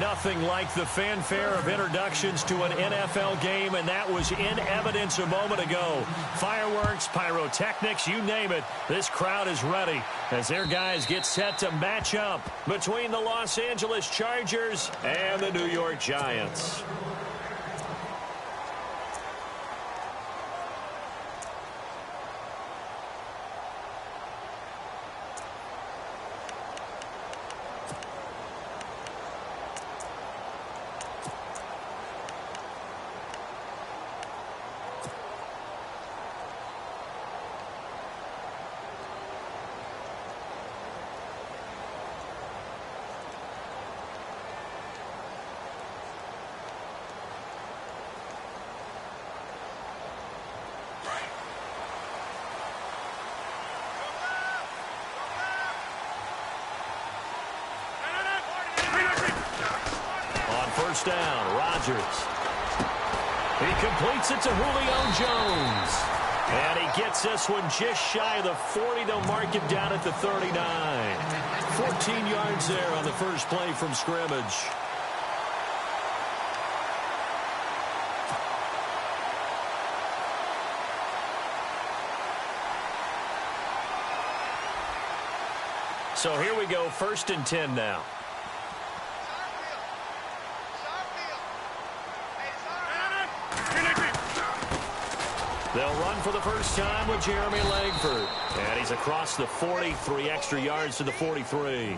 Nothing like the fanfare of introductions to an NFL game, and that was in evidence a moment ago. Fireworks, pyrotechnics, you name it. This crowd is ready as their guys get set to match up between the Los Angeles Chargers and the New York Giants. First down, Rodgers. He completes it to Julio Jones. And he gets this one just shy of the 40. They'll mark him down at the 39. 14 yards there on the first play from scrimmage. So here we go, 1st and 10 now. They'll run for the first time with Jeremy Langford. And he's across the 40, 3 extra yards to the 43.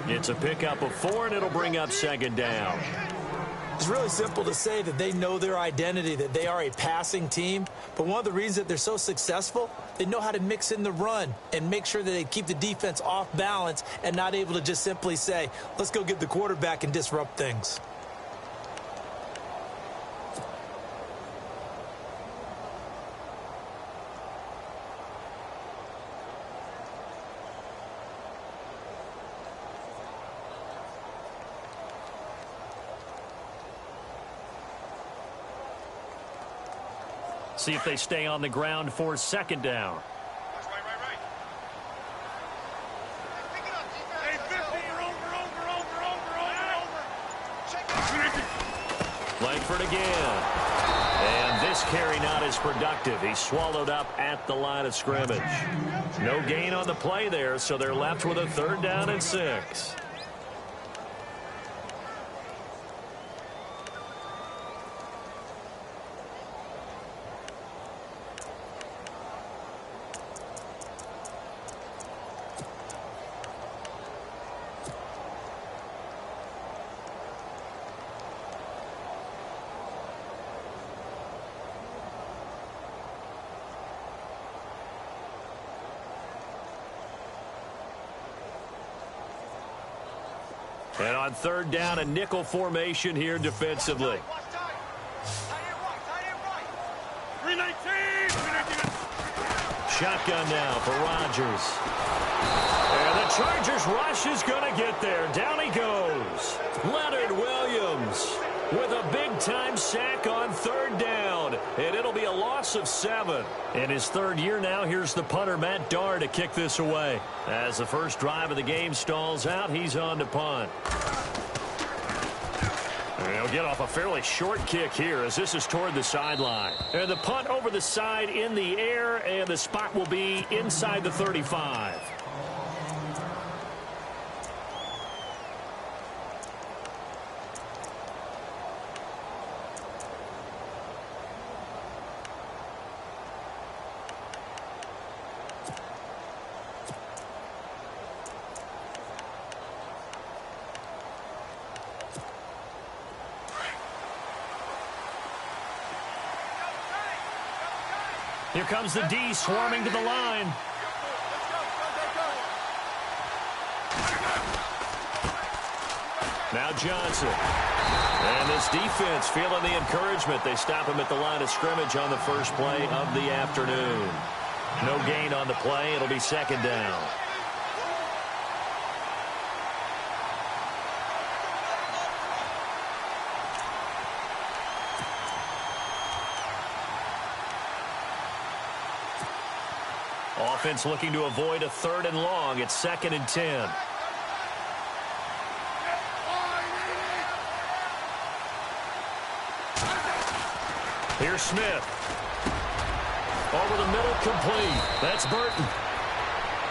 It's a pickup of 4, and it'll bring up 2nd down. It's really simple to say that they know their identity, that they are a passing team. But one of the reasons that they're so successful, they know how to mix in the run and make sure that they keep the defense off balance and not able to just simply say, let's go get the quarterback and disrupt things. See if they stay on the ground for 2nd down. Langford again. And this carry not as productive. He's swallowed up at the line of scrimmage. No gain on the play there, so they're left with a 3rd down and 6. And on 3rd down, a nickel formation here defensively. Shotgun now for Rodgers. And the Chargers rush is going to get there. Down he goes. Leonard Williams with a big-time sack on 3rd down. And it'll be a loss of 7. In his 3rd year now, here's the punter, Matt Darr, to kick this away. As the first drive of the game stalls out, he's on to punt. And he'll get off a fairly short kick here as this is toward the sideline. And the punt over the side in the air, and the spot will be inside the 35. Here comes the D swarming to the line. Now Johnson. And this defense feeling the encouragement. They stop him at the line of scrimmage on the first play of the afternoon. No gain on the play. It'll be 2nd down. Offense looking to avoid a 3rd and long. It's 2nd and 10. Here's Smith. Over the middle, complete. That's Burton.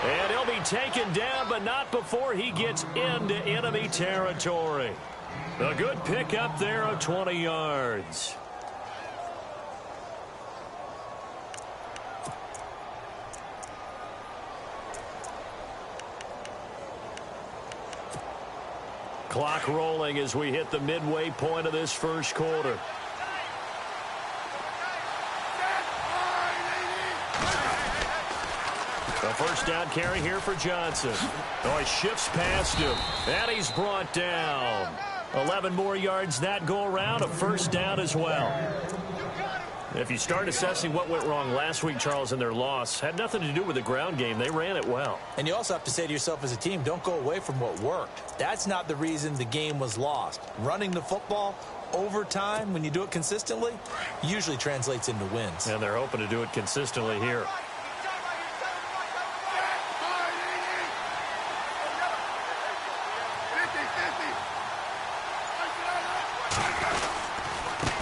And he'll be taken down, but not before he gets into enemy territory. A good pickup there of 20 yards. Clock rolling as we hit the midway point of this first quarter. A first down carry here for Johnson. Oh, he shifts past him, and he's brought down. 11 more yards that go around, a first down as well. If you start assessing what went wrong last week, Charles, in their loss, had nothing to do with the ground game. They ran it well. And you also have to say to yourself as a team, don't go away from what worked. That's not the reason the game was lost. Running the football over time, when you do it consistently, usually translates into wins. And they're hoping to do it consistently here.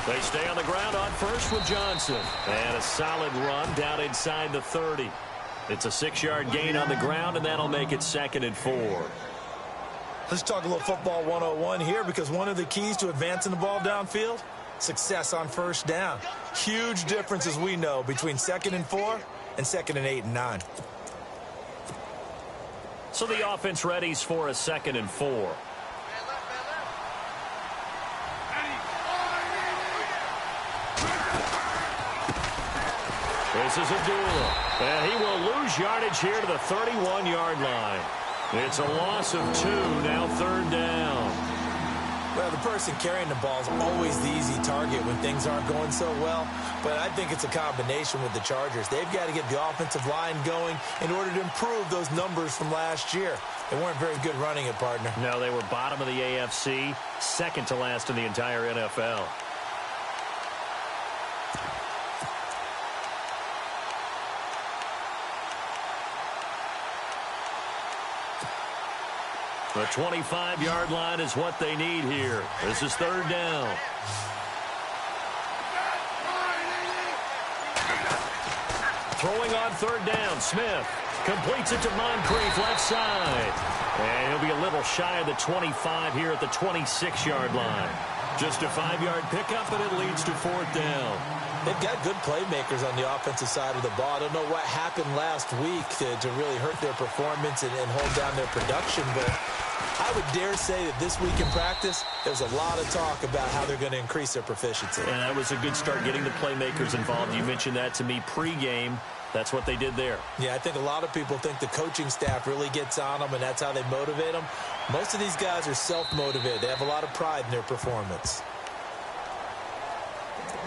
They stay on the ground on first with Johnson. And a solid run down inside the 30. It's a 6-yard gain on the ground, and that'll make it 2nd and 4. Let's talk a little football 101 here, because one of the keys to advancing the ball downfield, success on first down. Huge difference, as we know, between 2nd and 4 and 2nd and 8 and 9. So the offense readies for a 2nd and 4. This is Abdullah, and he will lose yardage here to the 31-yard line. It's a loss of 2, now 3rd down. Well, the person carrying the ball is always the easy target when things aren't going so well, but I think it's a combination with the Chargers. They've got to get the offensive line going in order to improve those numbers from last year. They weren't very good running it, partner. No, they were bottom of the AFC, second to last in the entire NFL. The 25-yard line is what they need here. This is 3rd down. Throwing on 3rd down, Smith completes it to Moncrief, left side. And he'll be a little shy of the 25 here at the 26-yard line. Just a 5-yard pickup, and it leads to 4th down. They've got good playmakers on the offensive side of the ball. I don't know what happened last week to really hurt their performance and hold down their production, but I would dare say that this week in practice, there's a lot of talk about how they're going to increase their proficiency. And that was a good start, getting the playmakers involved. You mentioned that to me pregame. That's what they did there. Yeah, I think a lot of people think the coaching staff really gets on them, and that's how they motivate them. Most of these guys are self-motivated. They have a lot of pride in their performance.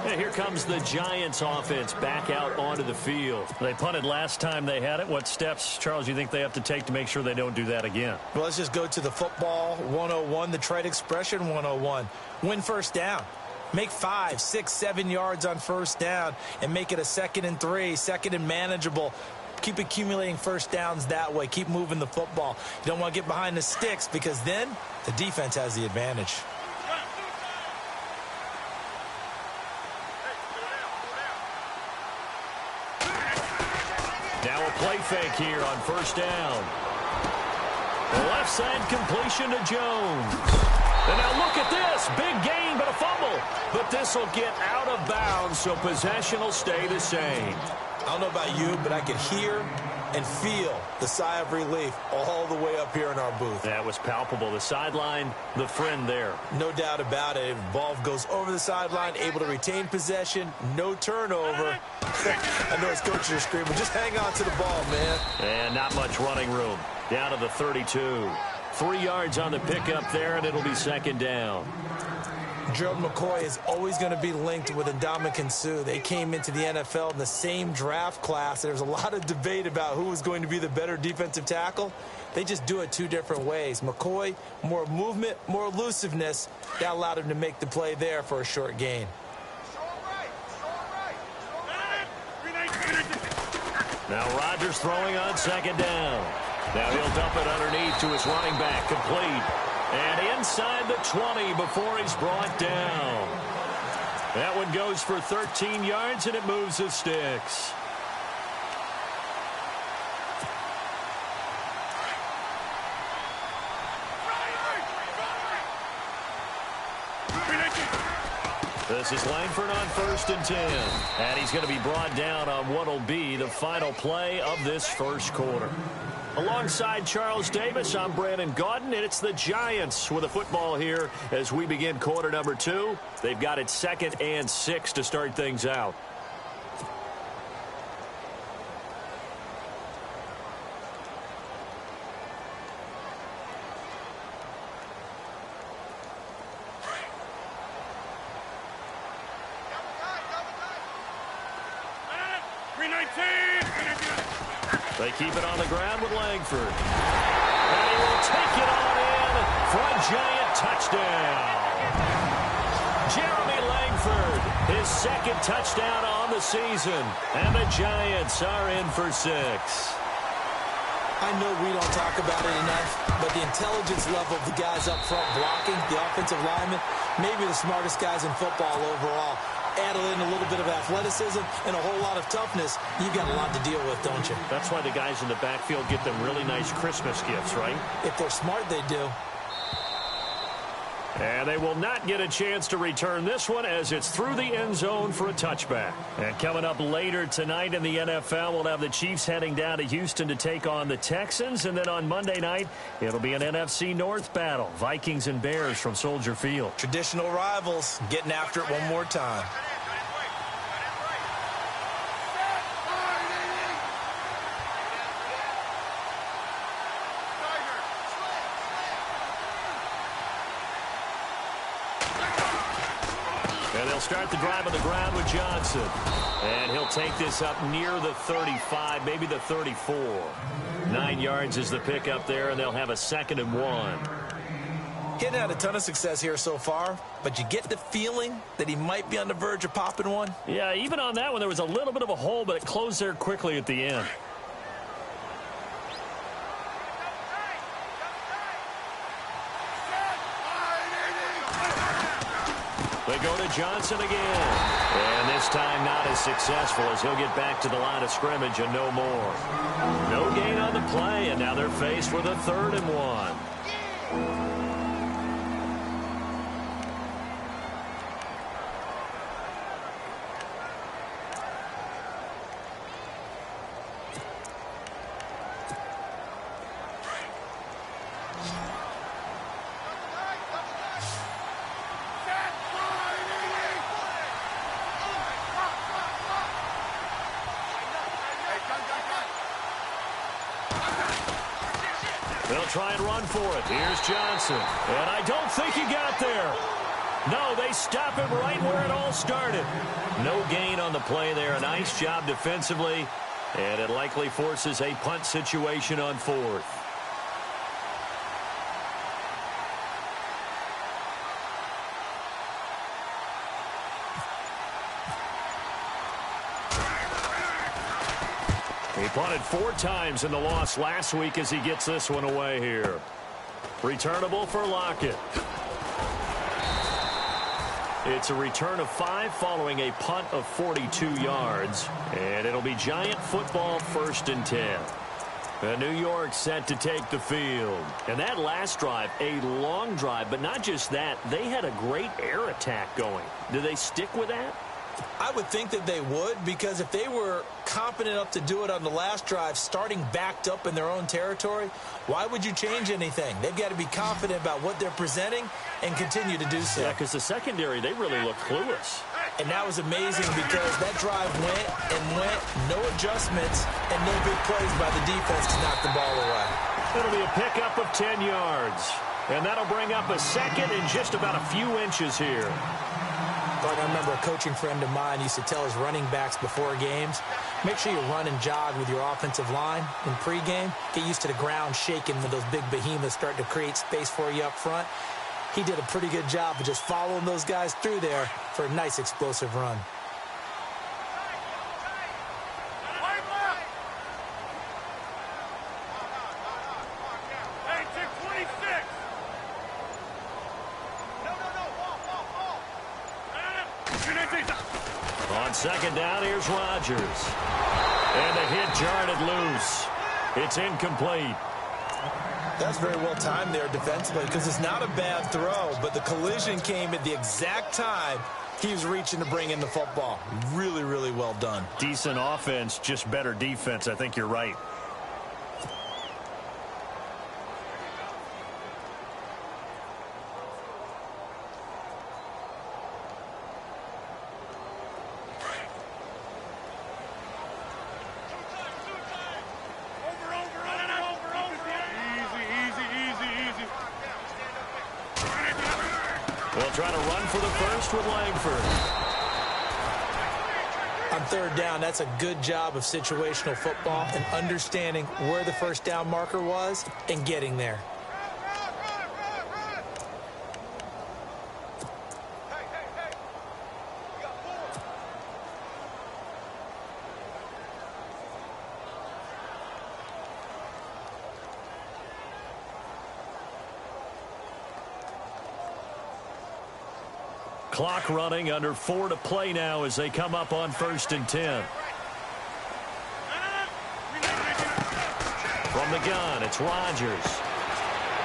And here comes the Giants offense back out onto the field. They punted last time they had it. What steps, Charles, you think they have to take to make sure they don't do that again? Well, let's just go to the football 101, the trade expression 101. Win first down. Make 5, 6, 7 yards on first down and make it a 2nd and 3, 2nd and manageable. Keep accumulating first downs that way. Keep moving the football. You don't want to get behind the sticks, because then the defense has the advantage. Now a play fake here on first down. The left side completion to Jones. And now look at this. Big gain, but a fumble. But this will get out of bounds, so possession will stay the same. I don't know about you, but I could hear and feel the sigh of relief all the way up here in our booth. That was palpable. The sideline, the friend there. No doubt about it. Ball goes over the sideline, able to retain possession, no turnover. I know his coaches are screaming, just hang on to the ball, man. And not much running room. Down to the 32. 3 yards on the pickup there, and it'll be 2nd down. Gerald McCoy is always going to be linked with Ndamukong Suh. They came into the NFL in the same draft class. There's a lot of debate about who was going to be the better defensive tackle. They just do it 2 different ways. McCoy, more movement, more elusiveness. That allowed him to make the play there for a short gain. Now Rodgers throwing on 2nd down. Now he'll dump it underneath to his running back, complete. And inside the 20 before he's brought down. That one goes for 13 yards, and it moves the sticks. This is Langford on 1st and 10. And he's going to be brought down on what will be the final play of this first quarter. Alongside Charles Davis, I'm Brandon Gaudin, and it's the Giants with the football here as we begin quarter number 2. They've got it 2nd and 6 to start things out. They keep it on the ground with Langford. And he will take it on in for a Giant touchdown. Jeremy Langford, his 2nd touchdown on the season. And the Giants are in for 6. I know we don't talk about it enough, but the intelligence level of the guys up front blocking, the offensive linemen, maybe the smartest guys in football overall. Add in a little bit of athleticism and a whole lot of toughness, you've got a lot to deal with, don't you? That's why the guys in the backfield get them really nice Christmas gifts, right? If they're smart, they do. And they will not get a chance to return this one as it's through the end zone for a touchback. And coming up later tonight in the NFL, we'll have the Chiefs heading down to Houston to take on the Texans. And then on Monday night, it'll be an NFC North battle. Vikings and Bears from Soldier Field. Traditional rivals getting after it one more time. And they'll start the drive on the ground with Johnson. And he'll take this up near the 35, maybe the 34. 9 yards is the pickup there, and they'll have a 2nd and 1. He hadn't had a ton of success here so far, but you get the feeling that he might be on the verge of popping one. Yeah, even on that one, there was a little bit of a hole, but it closed there quickly at the end. They go to Johnson again. And this time not as successful as he'll get back to the line of scrimmage and no more. No gain on the play, and now they're faced with a 3rd and 1. They'll try and run for it. Here's Johnson. And I don't think he got there. No, they stop him right where it all started. No gain on the play there. A nice job defensively. And it likely forces a punt situation on 4th. He punted 4 times in the loss last week as he gets this one away here. Returnable for Lockett. It's a return of 5 following a punt of 42 yards. And it'll be Giant football 1st and 10. And New York set to take the field. And that last drive, a long drive, but not just that. They had a great air attack going. Do they stick with that? I would think that they would, because if they were confident enough to do it on the last drive, starting backed up in their own territory, why would you change anything? They've got to be confident about what they're presenting and continue to do so. Yeah, because the secondary, they really look clueless. And that was amazing because that drive went and went, no adjustments, and no big plays by the defense to knock the ball away. It'll be a pickup of 10 yards. And that'll bring up a 2nd and just about a few inches here. But I remember a coaching friend of mine used to tell his running backs before games, make sure you run and jog with your offensive line in pregame. Get used to the ground shaking when those big behemoths start to create space for you up front. He did a pretty good job of just following those guys through there for a nice explosive run. On second down, here's Rodgers. And the hit jarred it loose. It's incomplete. That's very well timed there defensively because it's not a bad throw, but the collision came at the exact time he was reaching to bring in the football. Really, really well done. Decent offense, just better defense. I think you're right. We'll try to run for the first with Langford. On third down, that's a good job of situational football and understanding where the first down marker was and getting there. Clock running, under 4 to play now as they come up on 1st and 10. From the gun, it's Rodgers.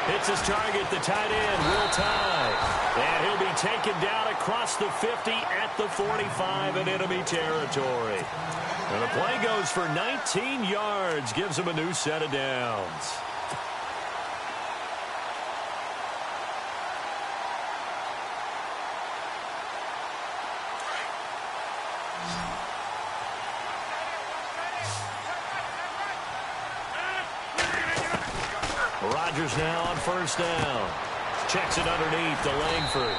Hits his target, the tight end, Will Tye. And he'll be taken down across the 50 at the 45 in enemy territory. And the play goes for 19 yards, gives him a new set of downs. Rodgers now on 1st down. Checks it underneath to Langford.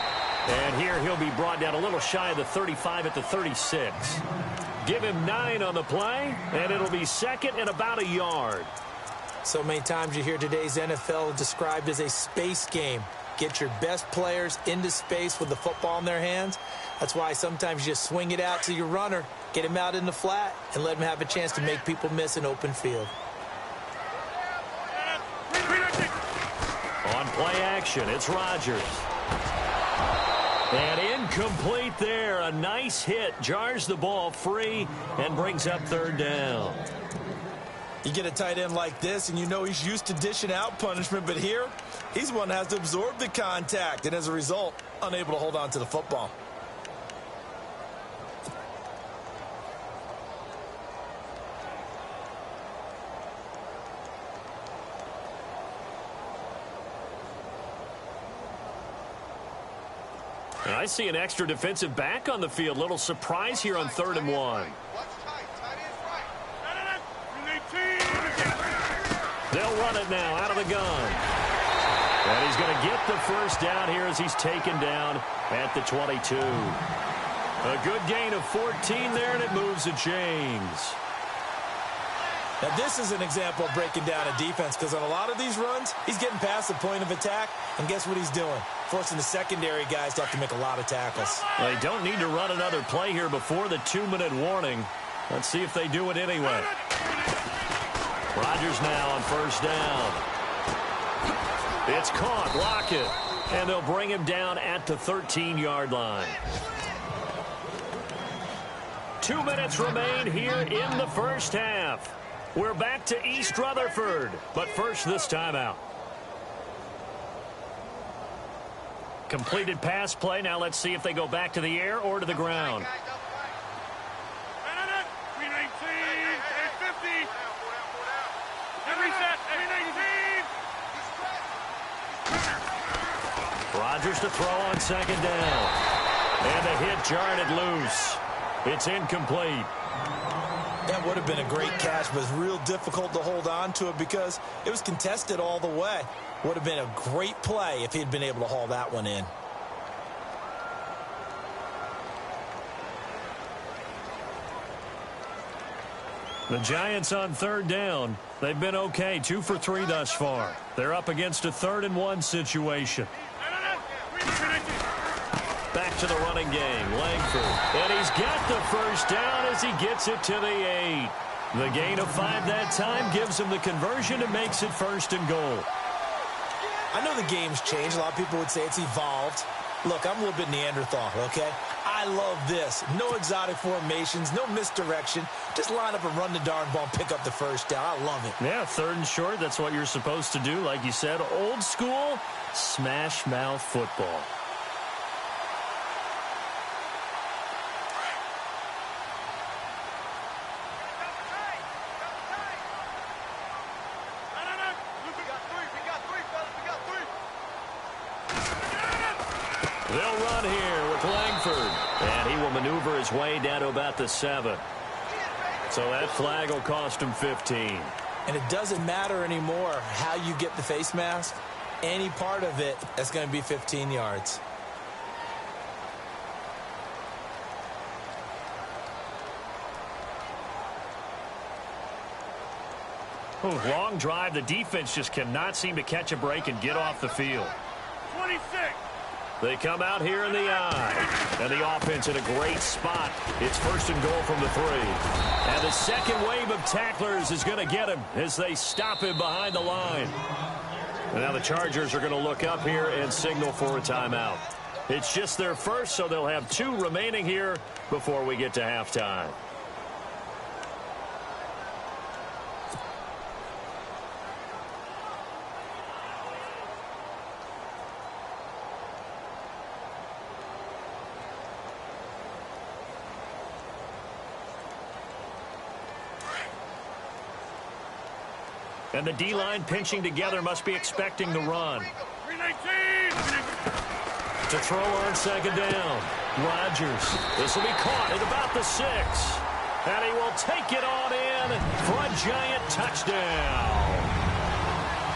And here he'll be brought down a little shy of the 35 at the 36. Give him 9 on the play, and it'll be 2nd and about a yard. So many times you hear today's NFL described as a space game. Get your best players into space with the football in their hands. That's why sometimes you just swing it out to your runner, get him out in the flat, and let him have a chance to make people miss an open field. On play action, it's Rodgers. And incomplete there. A nice hit. Jars the ball free and brings up 3rd down. You get a tight end like this, and you know he's used to dishing out punishment, but here, he's the one that has to absorb the contact, and as a result, unable to hold on to the football. I see an extra defensive back on the field. Little surprise here on 3rd and 1. They'll run it now out of the gun. And he's going to get the first down here as he's taken down at the 22. A good gain of 14 there, and it moves the chains. Now, this is an example of breaking down a defense because on a lot of these runs, he's getting past the point of attack, and guess what he's doing? Forcing the secondary guys to have to make a lot of tackles. They don't need to run another play here before the 2-minute warning. Let's see if they do it anyway. Rodgers now on 1st down. It's caught, Lockett, and they'll bring him down at the 13-yard line. 2 minutes remain here in the first half. We're back to East Rutherford, but first this timeout. Completed pass play. Now let's see if they go back to the air or to the ground. Rodgers to throw on 2nd down. And the hit jarred it loose. It's incomplete. That would have been a great catch, but it's real difficult to hold on to it because it was contested all the way. Would have been a great play if he'd been able to haul that one in. The Giants on 3rd down. They've been okay, 2 for 3 thus far. They're up against a 3rd and 1 situation. Back to the running game, Langford. And he's got the first down as he gets it to the 8. The gain of 5 that time gives him the conversion and makes it 1st and goal. I know the game's changed. A lot of people would say it's evolved. Look, I'm a little bit Neanderthal, okay? I I love this. No exotic formations, no misdirection. Just line up and run the darn ball and pick up the first down. I love it. Yeah, 3rd and short. That's what you're supposed to do. Like you said, old school smash mouth football. They'll run here with Langford. And he will maneuver his way down to about the 7. So that flag will cost him 15. And it doesn't matter anymore how you get the face mask. Any part of it, that's going to be 15 yards. Ooh, long drive. The defense just cannot seem to catch a break and get off the field. 26. They come out here in the I. And the offense in a great spot. It's 1st and goal from the 3. And the second wave of tacklers is going to get him as they stop him behind the line. And now the Chargers are going to look up here and signal for a timeout. It's just their first, so they'll have 2 remaining here before we get to halftime. And the D-line pinching together must be expecting the run. 319. To throw on 2nd down. Rodgers. This will be caught at about the 6. And he will take it on in for a giant touchdown.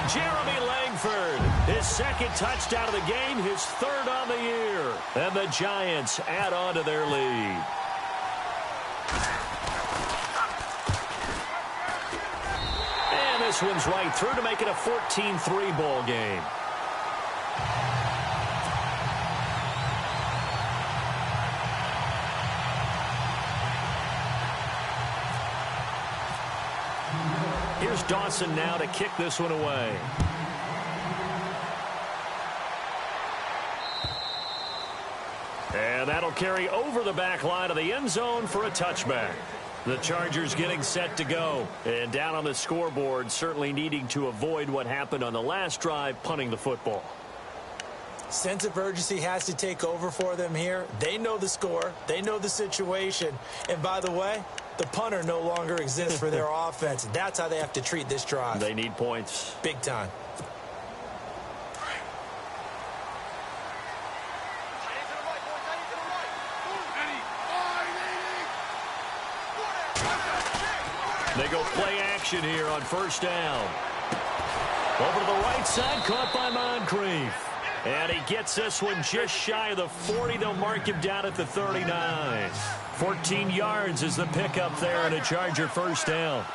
Jeremy Langford, his 2nd touchdown of the game, his 3rd on the year. And the Giants add on to their lead. This one's right through to make it a 14-3 ball game. Here's Dawson now to kick this one away. And that'll carry over the back line of the end zone for a touchback. The Chargers getting set to go. And down on the scoreboard, certainly needing to avoid what happened on the last drive, punting the football. Sense of urgency has to take over for them here. They know the score. They know the situation. And by the way, the punter no longer exists for their offense. That's how they have to treat this drive. They need points. Big time. They go play action here on 1st down. Over to the right side, caught by Moncrief. And he gets this one just shy of the 40. They'll mark him down at the 39. 14 yards is the pickup there and a Charger 1st down.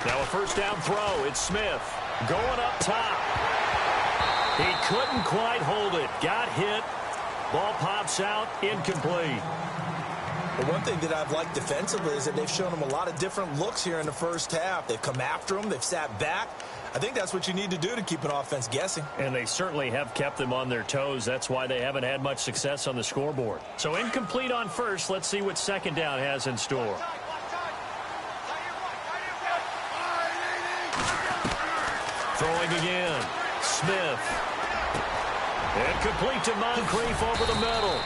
Now a 1st down throw. It's Smith going up top. He couldn't quite hold it. Got hit. Ball pops out, incomplete. The one thing that I've liked defensively is that they've shown them a lot of different looks here in the 1st half. They've come after them. They've sat back. I think that's what you need to do to keep an offense guessing. And they certainly have kept them on their toes. That's why they haven't had much success on the scoreboard. So incomplete on 1st. Let's see what 2nd down has in store. Throwing again. Smith. And complete to Moncrief over the middle.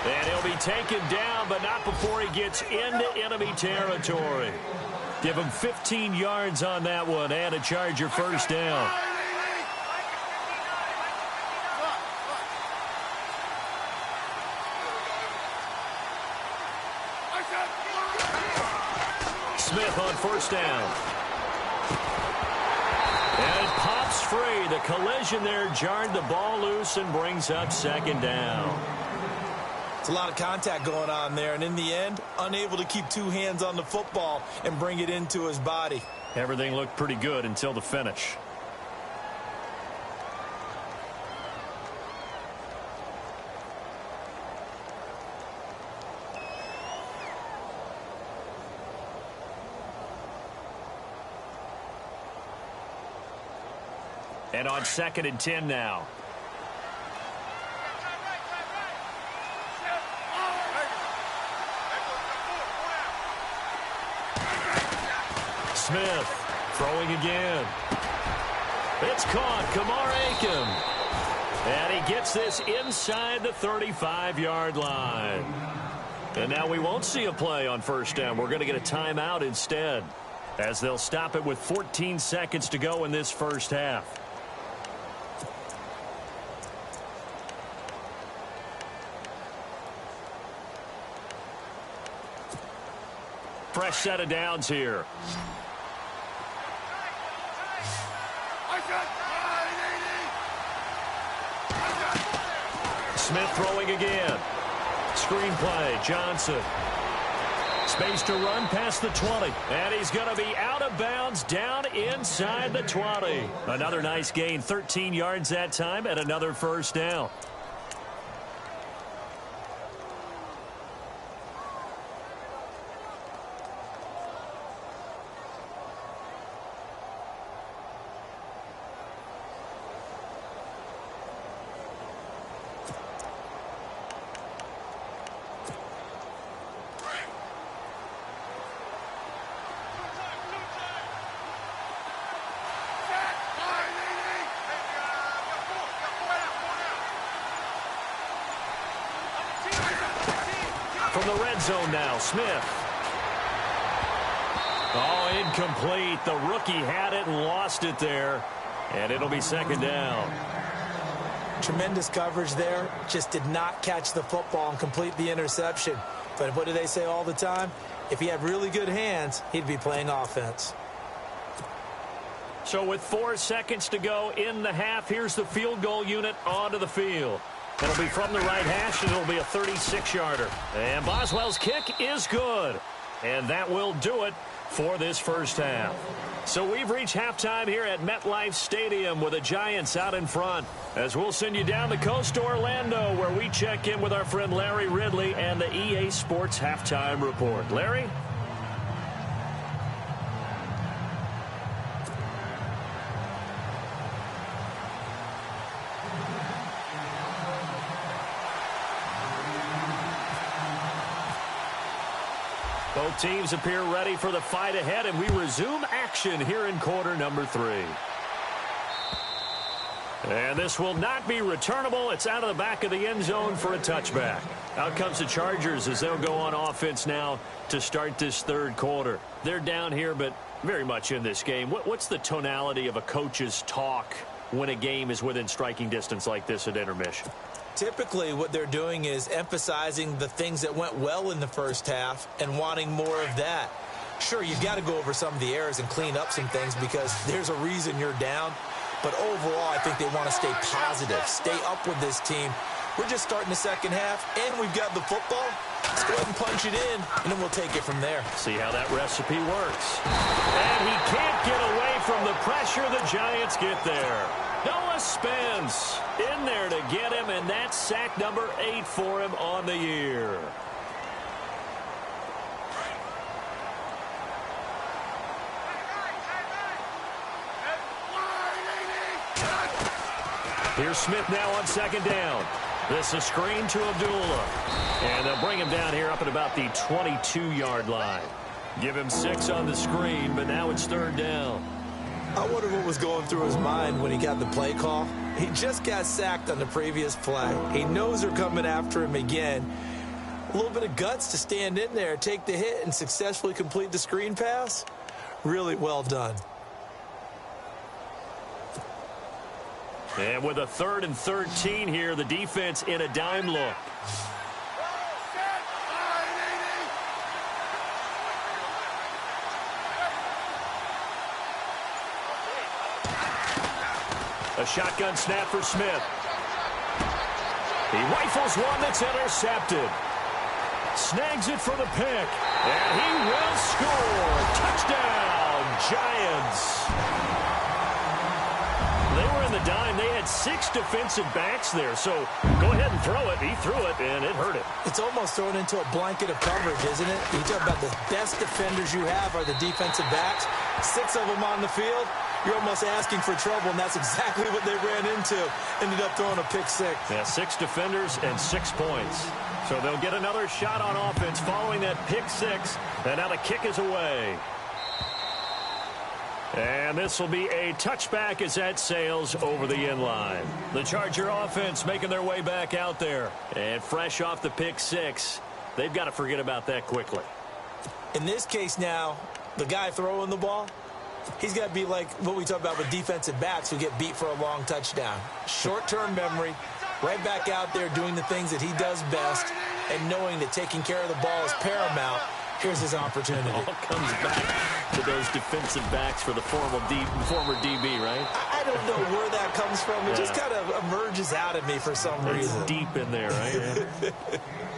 And he'll be taken down, but not before he gets into enemy territory. Give him 15 yards on that one and a Charger 1st down. Smith on 1st down. And it pops free. The collision there jarred the ball loose and brings up 2nd down. It's a lot of contact going on there, and in the end, unable to keep 2 hands on the football and bring it into his body. Everything looked pretty good until the finish. And on 2nd and 10 now. Smith throwing again. It's caught. Kamar Aiken. And he gets this inside the 35-yard line. And now we won't see a play on first down. We're going to get a timeout instead, as they'll stop it with 14 seconds to go in this first half. Fresh set of downs here. Smith throwing again. Screen play, Johnson. Space to run past the 20. And he's going to be out of bounds down inside the 20. Another nice gain, 13 yards that time, and another first down. From the red zone now, Smith. Oh, incomplete. The rookie had it and lost it there. And it'll be second down. Tremendous coverage there. Just did not catch the football and complete the interception. But what do they say all the time? If he had really good hands, he'd be playing offense. So with 4 seconds to go in the half, here's the field goal unit onto the field. It'll be from the right hash, and it'll be a 36-yarder. And Boswell's kick is good. And that will do it for this first half. So we've reached halftime here at MetLife Stadium with the Giants out in front, as we'll send you down the coast to Orlando, where we check in with our friend Larry Ridley and the EA Sports Halftime Report. Larry? Both teams appear ready for the fight ahead, and we resume action here in quarter number 3. And this will not be returnable. It's out of the back of the end zone for a touchback. Out comes the Chargers as they'll go on offense now to start this third quarter. They're down here, but very much in this game. What's the tonality of a coach's talk when a game is within striking distance like this at intermission? Typically, what they're doing is emphasizing the things that went well in the first half and wanting more of that. Sure, you've got to go over some of the errors and clean up some things because there's a reason you're down. But overall, I think they want to stay positive, stay up with this team. We're just starting the second half, and we've got the football. Let's go ahead and punch it in, and then we'll take it from there. See how that recipe works. And he can't get away from the pressure. The Giants get there. Noah Spence in there to get him, and that's sack number 8 for him on the year. Here's Smith now on second down. This is a screen to Abdullah. And they'll bring him down here up at about the 22-yard line. Give him 6 on the screen, but now it's third down. I wonder what was going through his mind when he got the play call. He just got sacked on the previous play. He knows they're coming after him again. A little bit of guts to stand in there, take the hit, and successfully complete the screen pass. Really well done. And with a 3rd and 13 here, the defense in a dime look. A shotgun snap for Smith. He rifles one that's intercepted. Snags it for the pick. And he will score. Touchdown, Giants. They were in the dime. They had 6 defensive backs there. So go ahead and throw it. He threw it, and it hurt him. It's almost thrown into a blanket of coverage, isn't it? You talk about the best defenders you have are the defensive backs. 6 of them on the field. You're almost asking for trouble, and that's exactly what they ran into. Ended up throwing a pick-6. Yeah, 6 defenders and 6 points. So they'll get another shot on offense following that pick-6. And now the kick is away. And this will be a touchback as that sails over the inline. The Charger offense making their way back out there. And fresh off the pick six, they've got to forget about that quickly. In this case now, the guy throwing the ball, he's got to be like what we talk about with defensive backs who get beat for a long touchdown. Short-term memory, right back out there doing the things that he does best, and knowing that taking care of the ball is paramount. Here's his opportunity. It all comes back to those defensive backs for the former DB, right? I don't know where that comes from. It just kind of emerges out of me for some reason. It's deep in there, right?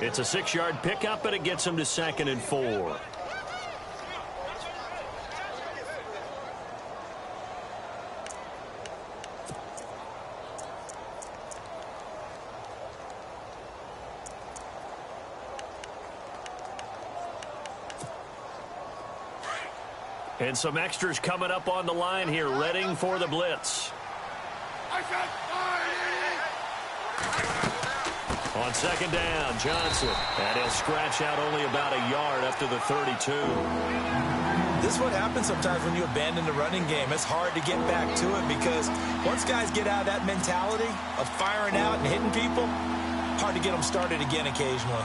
It's a 6-yard pickup, but it gets him to 2nd and 4. And some extras coming up on the line here, readying for the blitz. On 2nd down, Johnson. And he'll scratch out only about a yard up to the 32. This is what happens sometimes when you abandon the running game. It's hard to get back to it because once guys get out of that mentality of firing out and hitting people, hard to get them started again occasionally.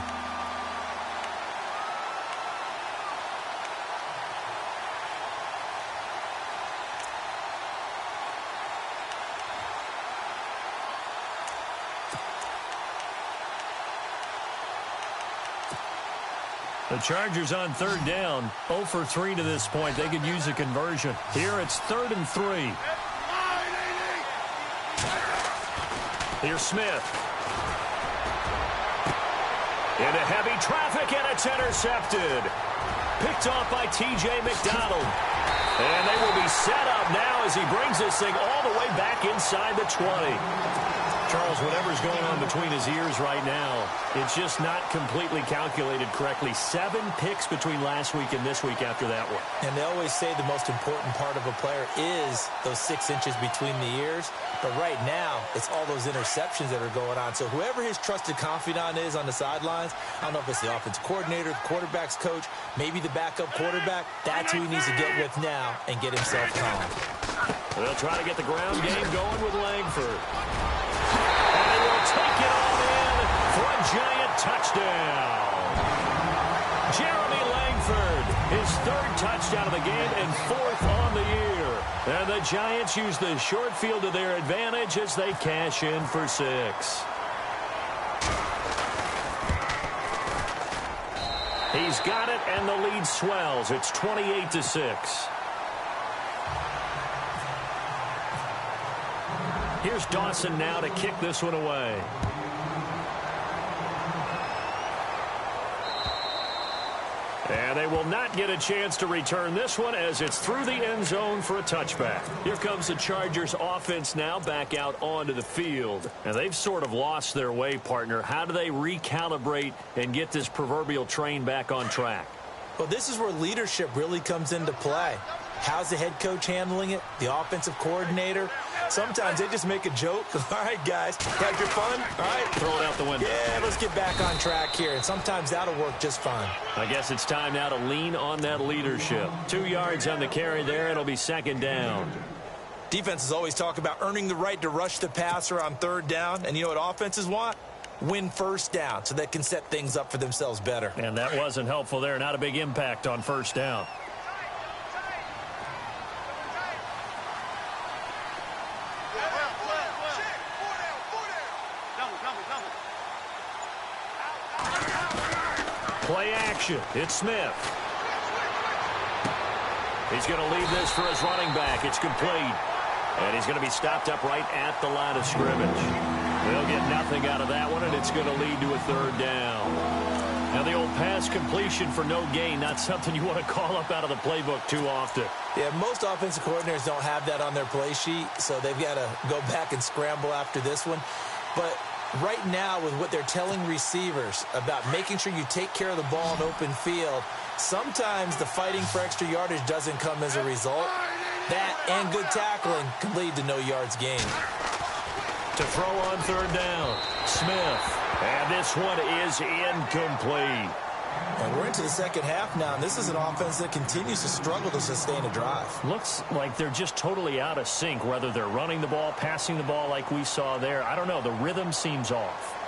The Chargers on 3rd down, 0 for 3 to this point. They could use a conversion. Here it's 3rd and 3. Here's Smith. Into heavy traffic, and it's intercepted. Picked off by T.J. McDonald. And they will be set up now as he brings this thing all the way back inside the 20. Charles, whatever's going on between his ears right now, it's just not completely calculated correctly. 7 picks between last week and this week after that one. And they always say the most important part of a player is those 6 inches between the ears. But right now, it's all those interceptions that are going on. So whoever his trusted confidant is on the sidelines, I don't know if it's the offensive coordinator, the quarterback's coach, maybe the backup quarterback, that's who he needs to get with now and get himself calm. They'll try to get the ground game going with Langford. And they will take it all in for a giant touchdown. Jeremy Langford, his 3rd touchdown of the game and 4th on the year. And the Giants use the short field to their advantage as they cash in for 6. He's got it, and the lead swells. It's 28-6. Here's Dawson now to kick this one away. And they will not get a chance to return this one as it's through the end zone for a touchback. Here comes the Chargers offense now back out onto the field. And they've sort of lost their way, partner. How do they recalibrate and get this proverbial train back on track? Well, this is where leadership really comes into play. How's the head coach handling it? The offensive coordinator? Sometimes they just make a joke. All right, guys, had your fun? All right. Throw it out the window. Yeah, let's get back on track here. And sometimes that'll work just fine. I guess it's time now to lean on that leadership. 2 yards on the carry there. It'll be 2nd down. Defenses always talk about earning the right to rush the passer on 3rd down. And you know what offenses want? Win 1st down so they can set things up for themselves better. And that wasn't helpful there. Not a big impact on 1st down. Play action. It's Smith. He's going to leave this for his running back. It's complete. And he's going to be stopped up right at the line of scrimmage. They'll get nothing out of that one, and it's going to lead to a 3rd down. Now, the old pass completion for no gain, not something you want to call up out of the playbook too often. Yeah, most offensive coordinators don't have that on their play sheet, so they've got to go back and scramble after this one. But right now, with what they're telling receivers about making sure you take care of the ball in open field, sometimes the fighting for extra yardage doesn't come as a result. That and good tackling can lead to no yards gained. To throw on 3rd down, Smith. And this one is incomplete. And we're into the second half now, and this is an offense that continues to struggle to sustain a drive. Looks like they're just totally out of sync, whether they're running the ball, passing the ball like we saw there. I don't know. The rhythm seems off.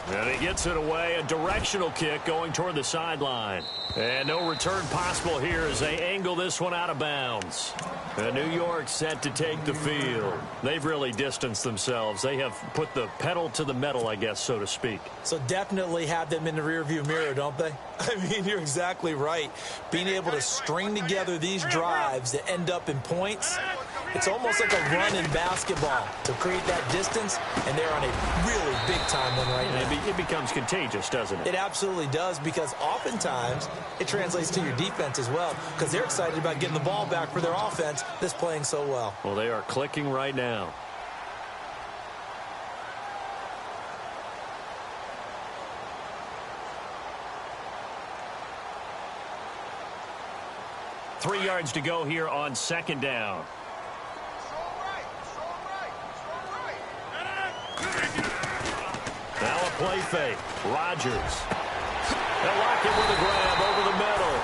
And he gets it away. A directional kick going toward the sideline. And no return possible here as they angle this one out of bounds. And New York set to take the field. They've really distanced themselves. They have put the pedal to the metal, I guess, so to speak. So definitely have them in the rearview mirror, don't they? I mean, you're exactly right. Being able to string together these drives that end up in points, it's almost like a run in basketball to create that distance, and they're on a really big-time one right now. It becomes contagious, doesn't it? It absolutely does, because oftentimes it translates to your defense as well, because they're excited about getting the ball back for their offense that's playing so well. Well, they are clicking right now. Three yards to go here on second down. Now a play fake. Rodgers. They'll lock him with a grab over the middle.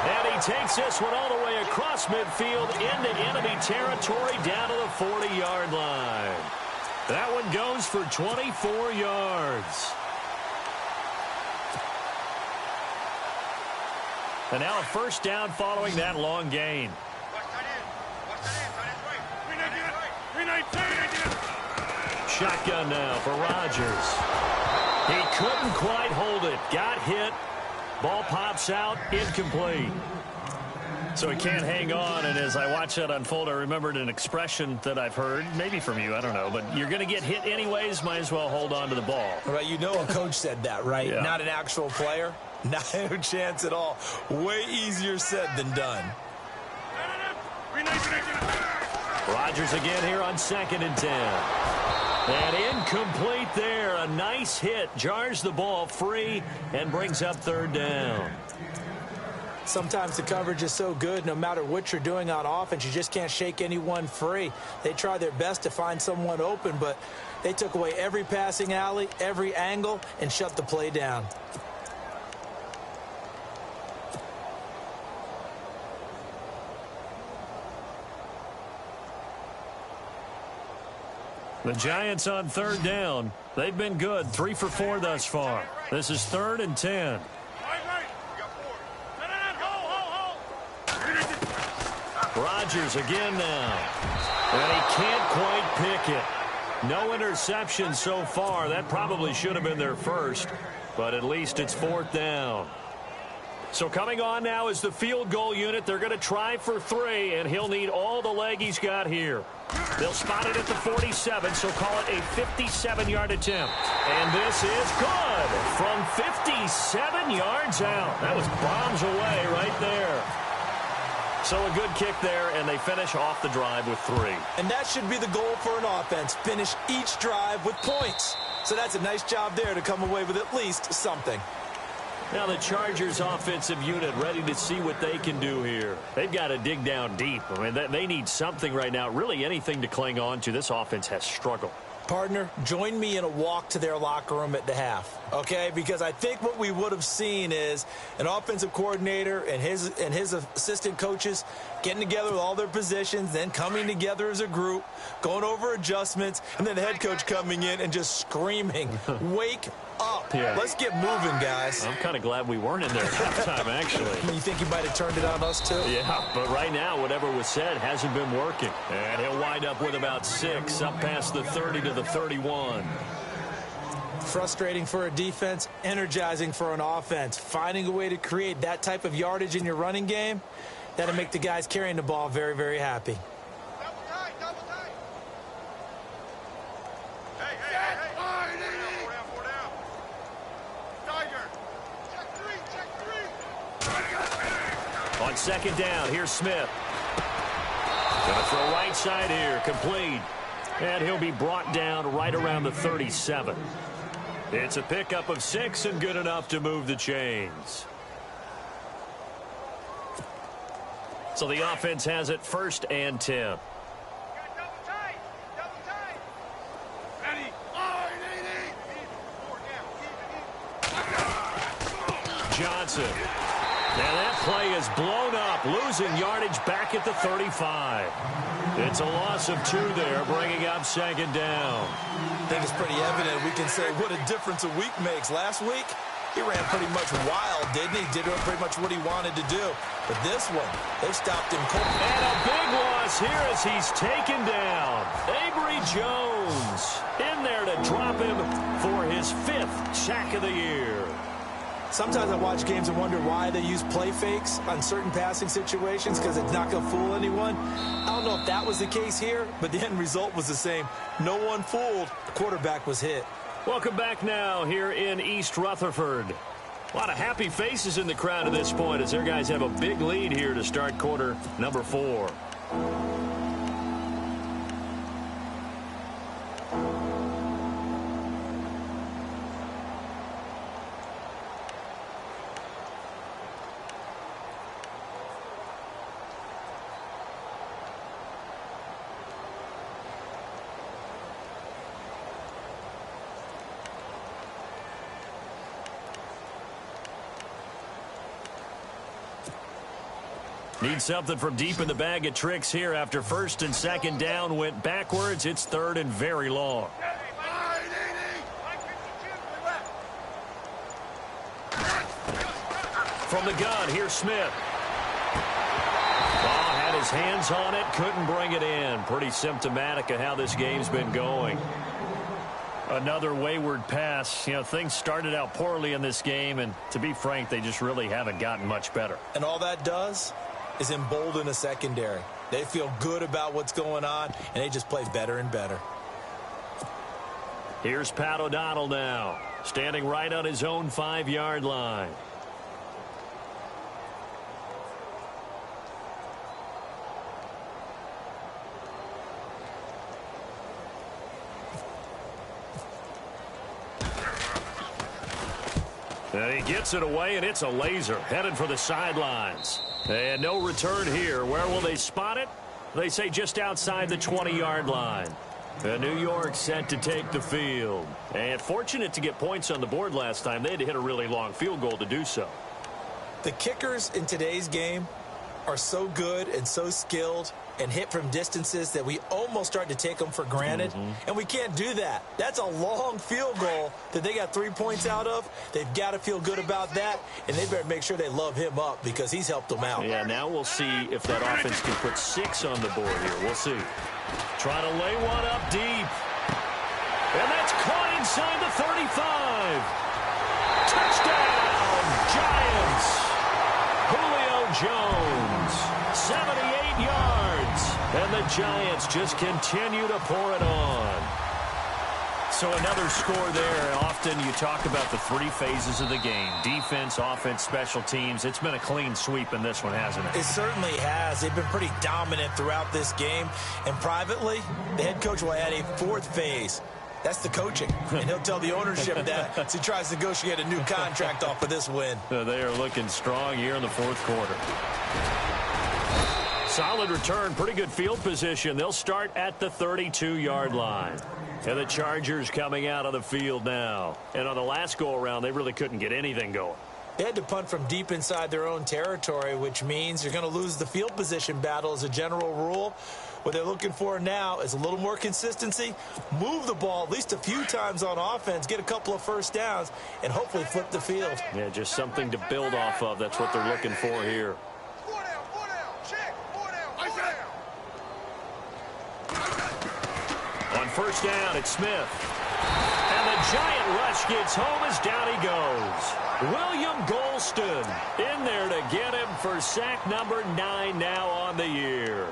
And he takes this one all the way across midfield into enemy territory down to the 40-yard line. That one goes for 24 yards. And now a first down following that long gain. Shotgun now for Rodgers. He couldn't quite hold it. Got hit. Ball pops out. Incomplete. So he can't hang on, and as I watch that unfold, I remembered an expression that I've heard, maybe from you, I don't know, but you're going to get hit anyways, might as well hold on to the ball. Right, you know a coach said that, right? Yeah. Not an actual player. Not a chance at all. Way easier said than done. Rodgers again here on 2nd and 10. And incomplete there. A nice hit. Jars the ball free and brings up 3rd down. Sometimes the coverage is so good, no matter what you're doing on offense, you just can't shake anyone free. They try their best to find someone open, but they took away every passing alley, every angle, and shut the play down. The Giants on 3rd down. They've been good. 3 for 4 thus far. This is 3rd and 10. Rodgers again now. And he can't quite pick it. No interception so far. That probably should have been their first. But at least it's 4th down. So coming on now is the field goal unit. They're going to try for 3, and he'll need all the leg he's got here. They'll spot it at the 47, so call it a 57-yard attempt. And this is good from 57 yards out. That was bombs away right there. So a good kick there, and they finish off the drive with 3. And that should be the goal for an offense, finish each drive with points. So that's a nice job there to come away with at least something. Now the Chargers offensive unit ready to see what they can do here. They've got to dig down deep. I mean, they need something right now, really anything to cling on to. This offense has struggled. Partner, join me in a walk to their locker room at the half, okay? Because I think what we would have seen is an offensive coordinator and his assistant coaches getting together with all their positions, then coming together as a group, going over adjustments, and then the head coach coming in and just screaming, wake up. Yeah. Let's get moving, guys. I'm kind of glad we weren't in there at halftime, actually. You think you might have turned it on us, too? Yeah, but right now, whatever was said hasn't been working. And he'll wind up with about 6, up past the 30 to the 31. Frustrating for a defense, energizing for an offense. Finding a way to create that type of yardage in your running game, that'll make the guys carrying the ball very, very happy. On 2nd down, here's Smith. Gonna throw right side here, complete. And he'll be brought down right around the 37. It's a pickup of 6 and good enough to move the chains. So the offense has it 1st and 10. Johnson. And that play is blown up, losing yardage back at the 35. It's a loss of 2 there, bringing up second down. I think it's pretty evident. We can say what a difference a week makes. Last week, he ran pretty much wild, didn't he? Did pretty much what he wanted to do. But this one, they stopped him cold. And a big loss here as he's taken down. Avery Jones in there to drop him for his 5th sack of the year. Sometimes I watch games and wonder why they use play fakes on certain passing situations because it's not going to fool anyone. I don't know if that was the case here, but the end result was the same. No one fooled. The quarterback was hit. Welcome back now here in East Rutherford. A lot of happy faces in the crowd at this point as their guys have a big lead here to start quarter number 4. Need something from deep in the bag of tricks here after 1st and 2nd down went backwards. It's 3rd and very long. From the gun, here's Smith. Ball had his hands on it, couldn't bring it in. Pretty symptomatic of how this game's been going. Another wayward pass. You know, things started out poorly in this game, and to be frank, they just really haven't gotten much better. And all that does is embolden a secondary. They feel good about what's going on, and they just play better and better. Here's Pat O'Donnell now, standing right on his own 5-yard line. And he gets it away, and it's a laser headed for the sidelines. And no return here. Where will they spot it? They say just outside the 20-yard line. New York set to take the field. And fortunate to get points on the board last time. They had to hit a really long field goal to do so. The kickers in today's game are so good and so skilled and hit from distances that we almost start to take them for granted. And we can't do that. That's a long field goal that they got 3 points out of. They've got to feel good about that, and they better make sure they love him up because he's helped them out. Yeah, now we'll see if that offense can put 6 on the board here. We'll see. Trying to lay one up deep. And that's caught inside the 35. Touchdown, Giants. Julio Jones, 78 yards. And the Giants just continue to pour it on. So another score there. Often you talk about the 3 phases of the game. Defense, offense, special teams. It's been a clean sweep in this one, hasn't it? It certainly has. They've been pretty dominant throughout this game. And privately, the head coach will add a 4th phase. That's the coaching. And he'll tell the ownership that as he tries to negotiate a new contract off of this win. They are looking strong here in the 4th quarter. Solid return, pretty good field position. They'll start at the 32-yard line. And the Chargers coming out of the field now. And on the last go-around, they really couldn't get anything going. They had to punt from deep inside their own territory, which means you're going to lose the field position battle as a general rule. What they're looking for now is a little more consistency, move the ball at least a few times on offense, get a couple of first downs, and hopefully flip the field. Yeah, just something to build off of. That's what they're looking for here. On first down, it's Smith. And the giant rush gets home as down he goes. William Golston in there to get him for sack number 9 now on the year.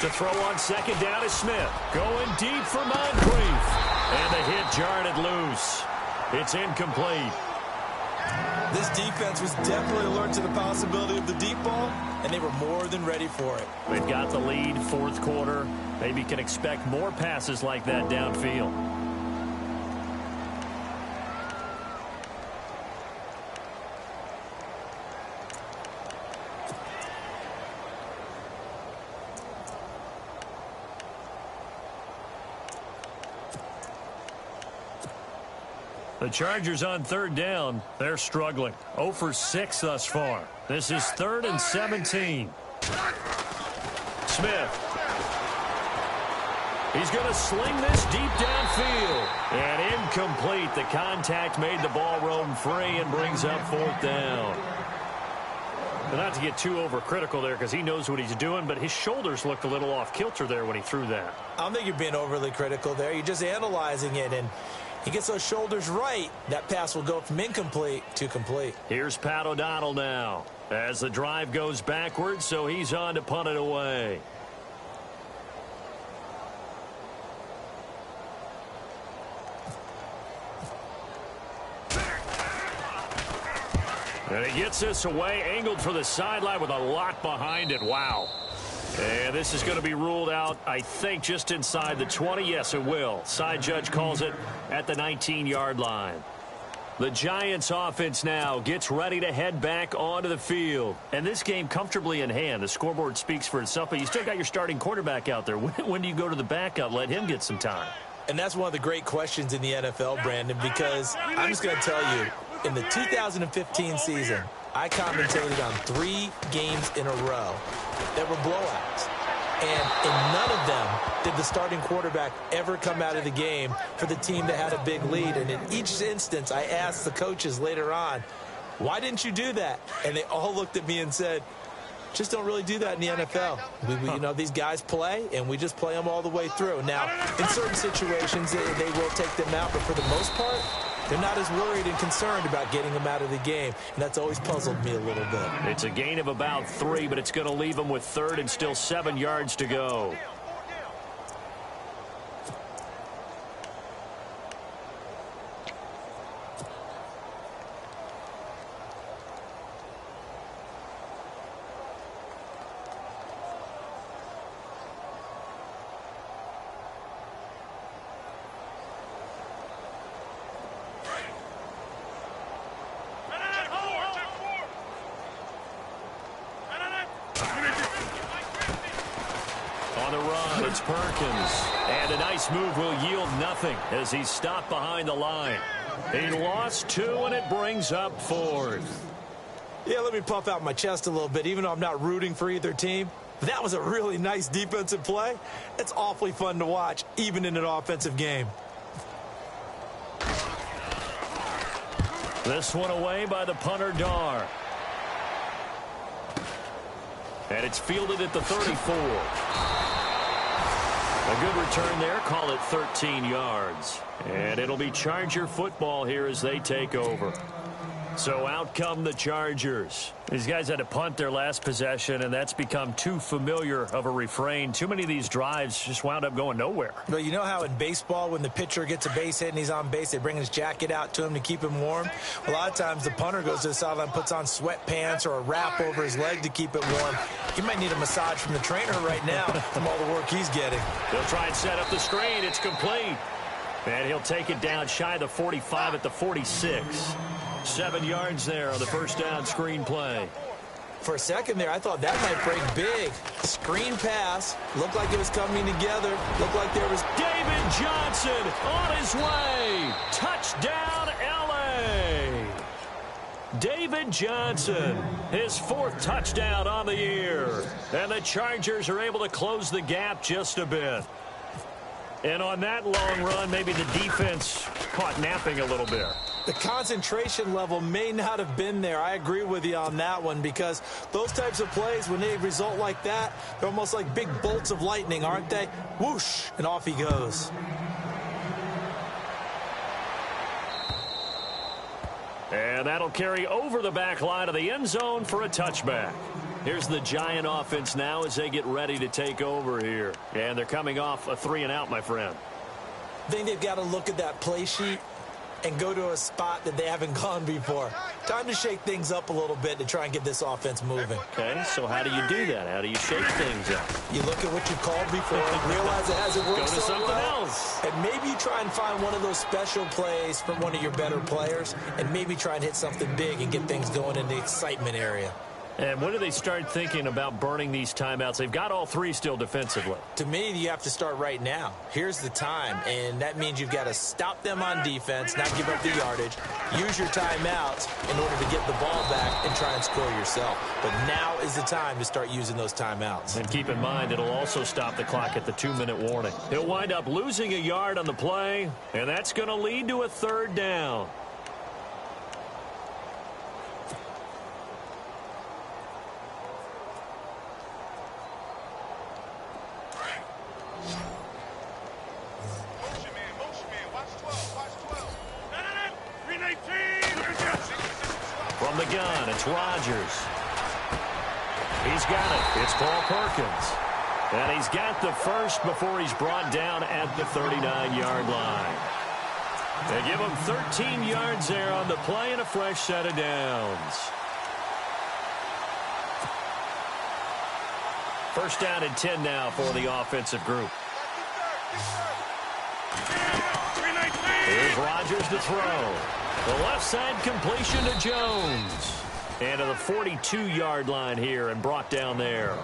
To throw on second down is Smith. Going deep for Moncrief. And the hit jarred it loose. It's incomplete. This defense was definitely alert to the possibility of the deep ball, and they were more than ready for it. They've got the lead, fourth quarter. Maybe can expect more passes like that downfield. The Chargers on third down. They're struggling. 0 for 6 thus far. This is 3rd and 17. Smith. He's going to sling this deep downfield. And incomplete. The contact made the ball roam free and brings up 4th down. But not to get too overcritical there because he knows what he's doing, but his shoulders looked a little off kilter there when he threw that. I don't think you're being overly critical there. You're just analyzing it, and he gets those shoulders right, that pass will go from incomplete to complete. Here's Pat O'Donnell now as the drive goes backwards, so he's on to punt it away. And he gets this away, angled for the sideline with a lot behind it. Wow. And this is going to be ruled out, I think, just inside the 20. Yes, it will. Side judge calls it at the 19-yard line. The Giants offense now gets ready to head back onto the field. And this game comfortably in hand. The scoreboard speaks for itself, but you still got your starting quarterback out there. When do you go to the backup, let him get some time? And that's one of the great questions in the NFL, Brandon, because I'm just going to tell you, in the 2015 season, I commentated on 3 games in a row that were blowouts. And in none of them did the starting quarterback ever come out of the game for the team that had a big lead. And in each instance, I asked the coaches later on, why didn't you do that? And they all looked at me and said, just don't really do that in the NFL. You know, these guys play, and we just play them all the way through. Now, in certain situations, they will take them out, but for the most part, they're not as worried and concerned about getting them out of the game, and that's always puzzled me a little bit. It's a gain of about 3, but it's going to leave them with 3rd and still 7 yards to go. It's Perkins. And a nice move will yield nothing as he's stopped behind the line. He lost 2, and it brings up 4th. Yeah, let me puff out my chest a little bit, even though I'm not rooting for either team. That was a really nice defensive play. It's awfully fun to watch, even in an offensive game. This one away by the punter, Dar. And it's fielded at the 34. A good return there. Call it 13 yards. And it'll be Charger football here as they take over. So out come the Chargers. These guys had to punt their last possession, and that's become too familiar of a refrain. Too many of these drives just wound up going nowhere. But you know how in baseball, when the pitcher gets a base hit and he's on base, they bring his jacket out to him to keep him warm? A lot of times the punter goes to the sideline, puts on sweatpants or a wrap over his leg to keep it warm. He might need a massage from the trainer right now from all the work he's getting. They'll try and set up the screen. It's complete. And he'll take it down shy of the 45 at the 46. 7 yards there on the first down screen play. For a second there, I thought that might break big. Screen pass. Looked like it was coming together. Looked like there was... David Johnson on his way. Touchdown, L.A. David Johnson, his 4th touchdown on the year. And the Chargers are able to close the gap just a bit. And on that long run, maybe the defense caught napping a little bit. The concentration level may not have been there. I agree with you on that one, because those types of plays, when they result like that, they're almost like big bolts of lightning, aren't they? Whoosh, and off he goes. And that'll carry over the back line of the end zone for a touchback. Here's the Giant offense now as they get ready to take over here. And they're coming off a 3-and-out, my friend. I think they've got to look at that play sheet and go to a spot that they haven't gone before. Time to shake things up a little bit to try and get this offense moving. Okay, so how do you do that? How do you shake things up? You look at what you called before and realize it hasn't worked Go to so something well. else. And maybe you try and find one of those special plays from one of your better players and maybe try and hit something big and get things going in the excitement area. And when do they start thinking about burning these timeouts? They've got all three still defensively. To me, you have to start right now. Here's the time, and that means you've got to stop them on defense, not give up the yardage, use your timeouts in order to get the ball back and try and score yourself. But now is the time to start using those timeouts. And keep in mind, it'll also stop the clock at the 2-minute warning. He'll wind up losing a yard on the play, and that's going to lead to a 3rd down. From the gun, it's Rodgers. He's got it. It's Paul Perkins. And he's got the first before he's brought down at the 39-yard line. They give him 13 yards there on the play and a fresh set of downs. First down and 10 now for the offensive group. Here's Rodgers to throw. The left side completion to Jones. And to the 42-yard line here and brought down there.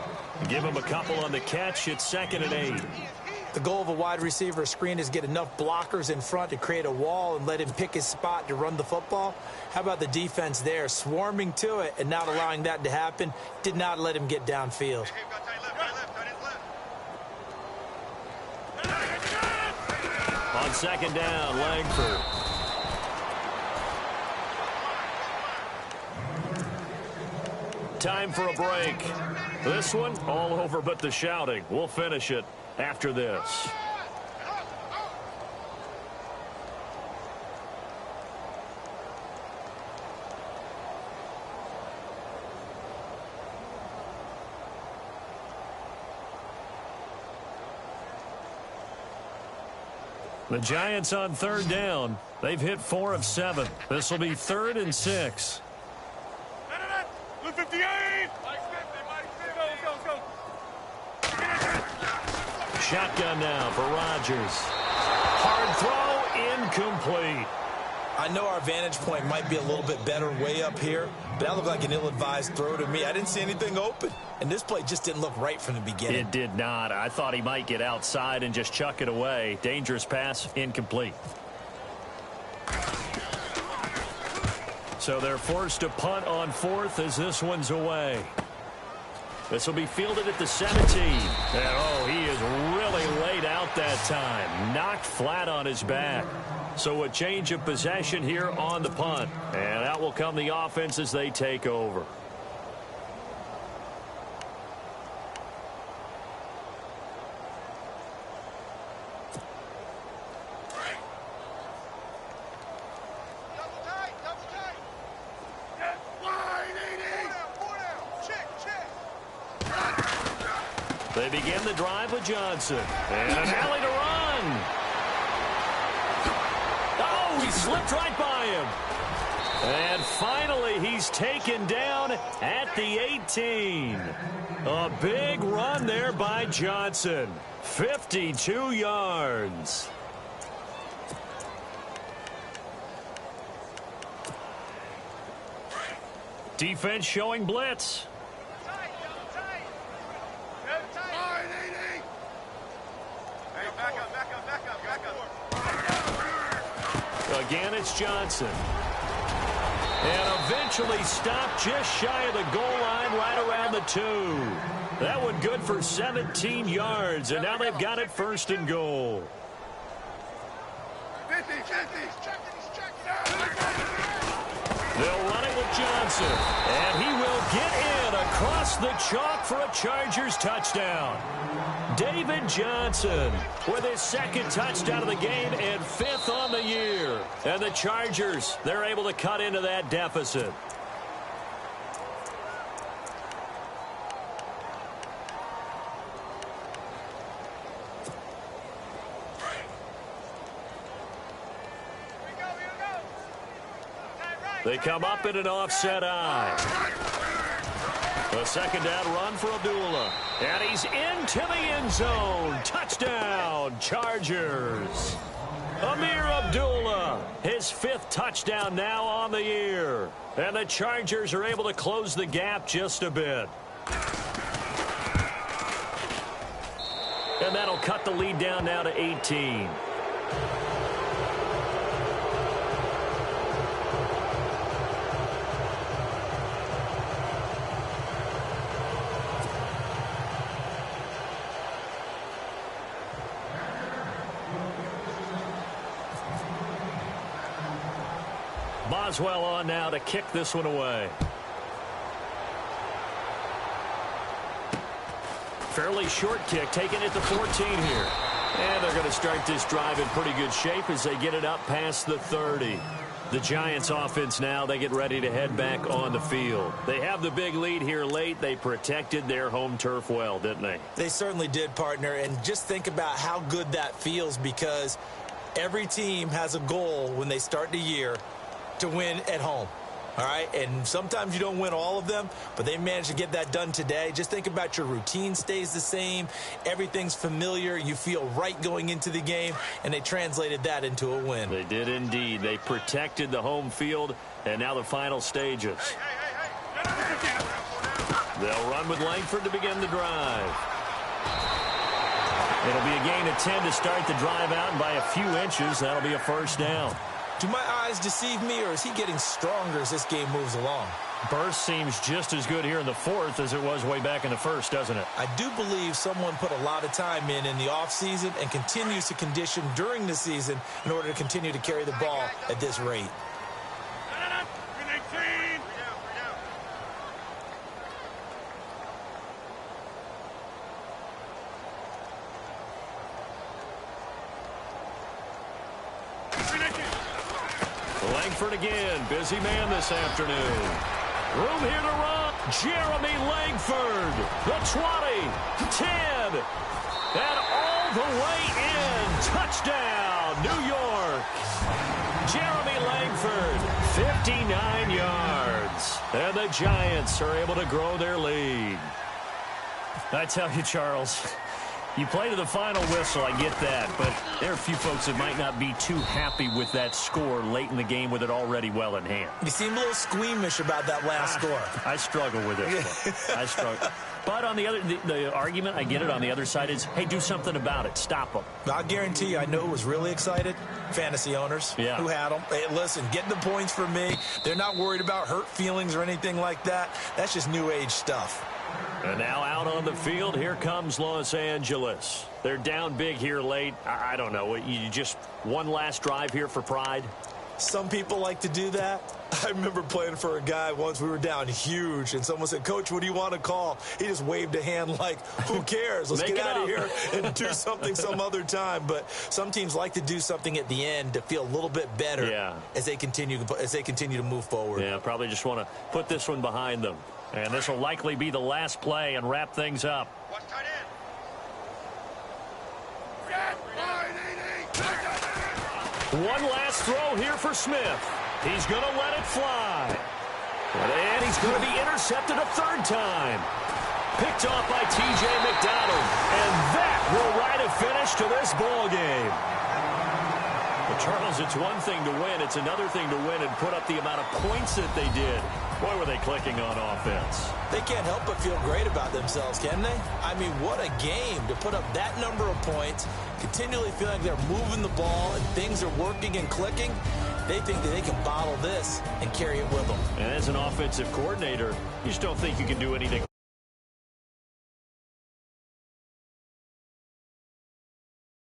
Give him a couple on the catch. It's 2nd and 8. The goal of a wide receiver screen is get enough blockers in front to create a wall and let him pick his spot to run the football. How about the defense there, swarming to it and not allowing that to happen? Did not let him get downfield. On 2nd down, Langford. Time for a break. This one, all over but the shouting. We'll finish it after this. The Giants on 3rd down. They've hit 4 of 7. This will be 3rd and 6. Blue 58! Shotgun now for Rodgers. Hard throw, incomplete. I know our vantage point might be a little bit better way up here, but that looked like an ill-advised throw to me. I didn't see anything open, and this play just didn't look right from the beginning. It did not. I thought he might get outside and just chuck it away. Dangerous pass, incomplete. So they're forced to punt on 4th as this one's away. This will be fielded at the 17. And, oh, he is really laid out that time. Knocked flat on his back. So a change of possession here on the punt. And out will come the offense as they take over. They begin the drive with Johnson. And an alley to run. Oh, he slipped right by him. And finally, he's taken down at the 18. A big run there by Johnson. 52 yards. Defense showing blitz. Again, it's Johnson. And eventually stopped just shy of the goal line right around the 2. That one good for 17 yards, and now they've got it 1st and goal. They'll run it with Johnson, and he will get in across the chalk for a Chargers touchdown. David Johnson with his 2nd touchdown of the game and 5th on the year. And the Chargers, they're able to cut into that deficit. They come up in an offset eye. A second down run for Abdullah. And he's into the end zone. Touchdown, Chargers. Amir Abdullah, his 5th touchdown now on the year. And the Chargers are able to close the gap just a bit. And that'll cut the lead down now to 18. Boswell on now to kick this one away. Fairly short kick, taking it to 14 here. And they're going to start this drive in pretty good shape as they get it up past the 30. The Giants offense now, they get ready to head back on the field. They have the big lead here late. They protected their home turf well, didn't they? They certainly did, partner. And just think about how good that feels, because every team has a goal when they start the year to win at home. All right, and sometimes you don't win all of them, but they managed to get that done today. Just think about your routine stays the same. Everything's familiar. You feel right going into the game, and they translated that into a win. They did indeed. They protected the home field, and now the final stages. They'll run with Langford to begin the drive. It'll be a gain of 10 to start the drive out, and by a few inches, that'll be a first down. Do my eyes deceive me, or is he getting stronger as this game moves along? Burst seems just as good here in the 4th as it was way back in the 1st, doesn't it? I do believe someone put a lot of time in the offseason and continues to condition during the season in order to continue to carry the ball at this rate. Langford again, busy man this afternoon. Room here to run. Jeremy Langford, the 20, 10, and all the way in. Touchdown, New York. Jeremy Langford, 59 yards. And the Giants are able to grow their lead. I tell you, Charles, you play to the final whistle, I get that, but there are a few folks that might not be too happy with that score late in the game with it already well in hand. You seem a little squeamish about that last score. I struggle with it. I struggle. But on the other, the argument, I get it, on the other side is, hey, do something about it. Stop them. I'll guarantee you, I know who was really excited. Fantasy owners who had them. Hey, listen, get the points for me. They're not worried about hurt feelings or anything like that. That's just new age stuff. And now out on the field, here comes Los Angeles. They're down big here late. I don't know. You just one last drive here for pride? Some people like to do that. I remember playing for a guy once. We were down huge, and someone said, Coach, what do you want to call? He just waved a hand like, who cares? Let's get out of here and do something some other time. But some teams like to do something at the end to feel a little bit better as they continue to move forward. Yeah, probably just want to put this one behind them. And this will likely be the last play and wrap things up. One last throw here for Smith. He's going to let it fly. And he's going to be intercepted a third time. Picked off by T.J. McDonald. And that will write a finish to this ball game. Well, Charles, it's one thing to win. It's another thing to win and put up the amount of points that they did. Boy, were they clicking on offense. They can't help but feel great about themselves, can they? I mean, what a game to put up that number of points, continually feeling like they're moving the ball and things are working and clicking. They think that they can bottle this and carry it with them. And as an offensive coordinator, you just don't think you can do anything